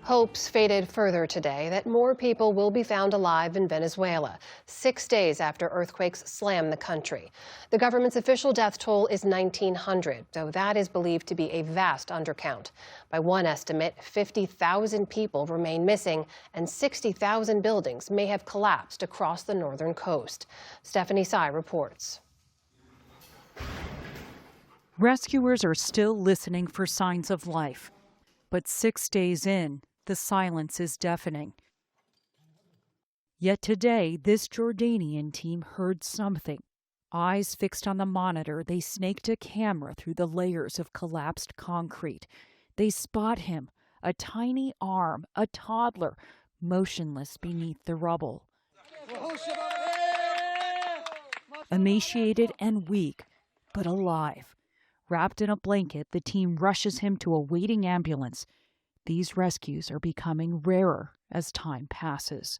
Hopes faded further today that more people will be found alive in Venezuela, 6 days after earthquakes slammed the country. The government's official death toll is 1,900, though that is believed to be a vast undercount. By one estimate, 50,000 people remain missing, and 60,000 buildings may have collapsed across the northern coast. Stephanie Tsai reports. Rescuers are still listening for signs of life, but 6 days in, the silence is deafening. Yet today, this Jordanian team heard something. Eyes fixed on the monitor, they snaked a camera through the layers of collapsed concrete. They spot him, a tiny arm, a toddler, motionless beneath the rubble. Emaciated and weak, but alive. Wrapped in a blanket, the team rushes him to a waiting ambulance. These rescues are becoming rarer as time passes.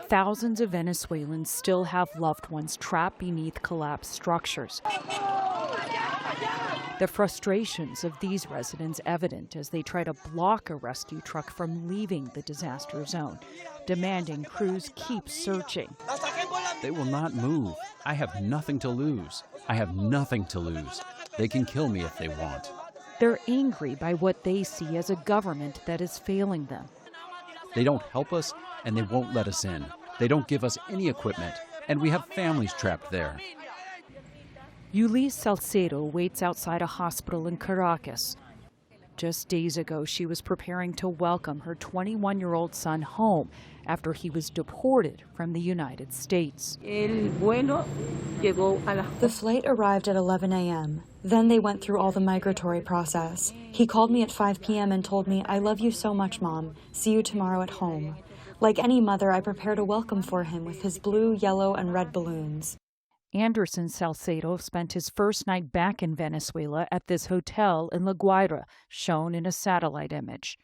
Thousands of Venezuelans still have loved ones trapped beneath collapsed structures. The frustrations of these residents evident as they try to block a rescue truck from leaving the disaster zone, demanding crews keep searching. They will not move. I have nothing to lose. I have nothing to lose. They can kill me if they want. They're angry by what they see as a government that is failing them. They don't help us, and they won't let us in. They don't give us any equipment, and we have families trapped there. Yulis Salcedo waits outside a hospital in Caracas. Just days ago, she was preparing to welcome her 21-year-old son home after he was deported from the United States. The flight arrived at 11 a.m. Then they went through all the migratory process. He called me at 5 p.m. and told me, "I love you so much, Mom. See you tomorrow at home." Like any mother, I prepared a welcome for him with his blue, yellow, and red balloons. Anderson Salcedo spent his first night back in Venezuela at this hotel in La Guaira, shown in a satellite image.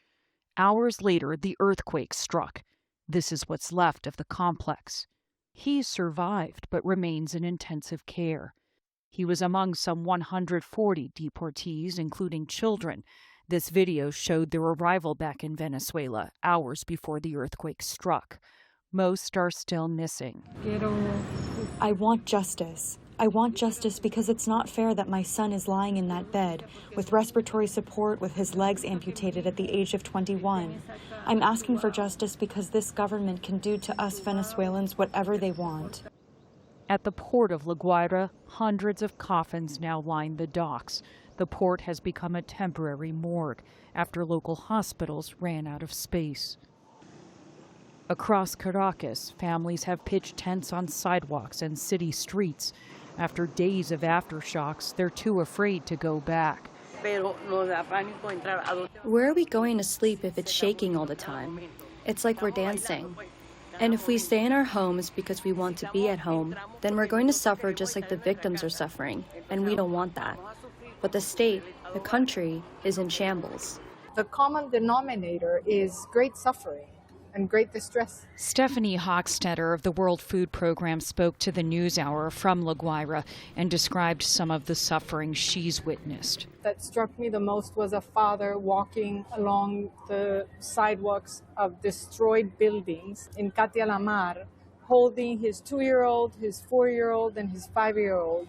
Hours later, the earthquake struck. This is what's left of the complex. He survived, but remains in intensive care. He was among some 140 deportees, including children. This video showed their arrival back in Venezuela hours before the earthquake struck. Most are still missing. I want justice. I want justice because it's not fair that my son is lying in that bed with respiratory support with his legs amputated at the age of 21. I'm asking for justice because this government can do to us Venezuelans whatever they want. At the port of La Guaira, hundreds of coffins now line the docks. The port has become a temporary morgue after local hospitals ran out of space. Across Caracas, families have pitched tents on sidewalks and city streets. After days of aftershocks, they're too afraid to go back. Where are we going to sleep if it's shaking all the time? It's like we're dancing. And if we stay in our homes because we want to be at home, then we're going to suffer just like the victims are suffering, and we don't want that. But the state, the country, is in shambles. The common denominator is great suffering and great distress. Stephanie Hochstetter of the World Food Program spoke to the News Hour from La Guaira and described some of the suffering she's witnessed. That struck me the most was a father walking along the sidewalks of destroyed buildings in Katia La Mar, holding his 2-year-old, his 4-year-old, and his 5-year-old,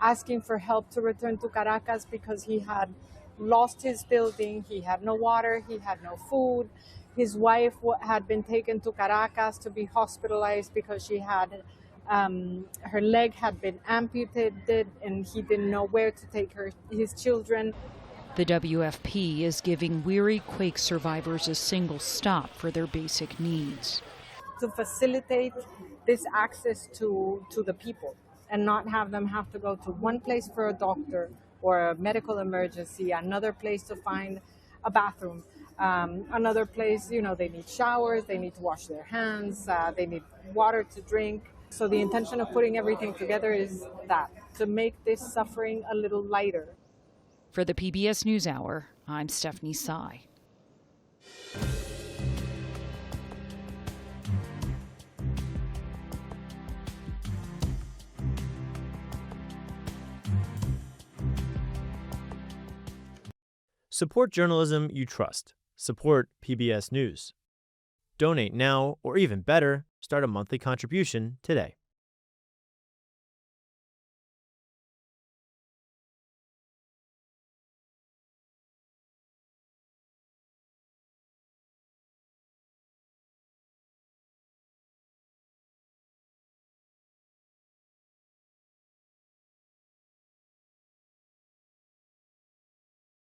asking for help to return to Caracas because he had lost his building, he had no water, he had no food. His wife had been taken to Caracas to be hospitalized because she had her leg had been amputated and he didn't know where to take his children. The WFP is giving weary quake survivors a single stop for their basic needs. To facilitate this access to the people and not have them have to go to one place for a doctor or a medical emergency, another place to find a bathroom. Another place, they need showers, they need to wash their hands, they need water to drink. So the intention of putting everything together is that, to make this suffering a little lighter. For the PBS News Hour, I'm Stephanie Tsai. Support journalism you trust. Support PBS News. Donate now, or even better, start a monthly contribution today.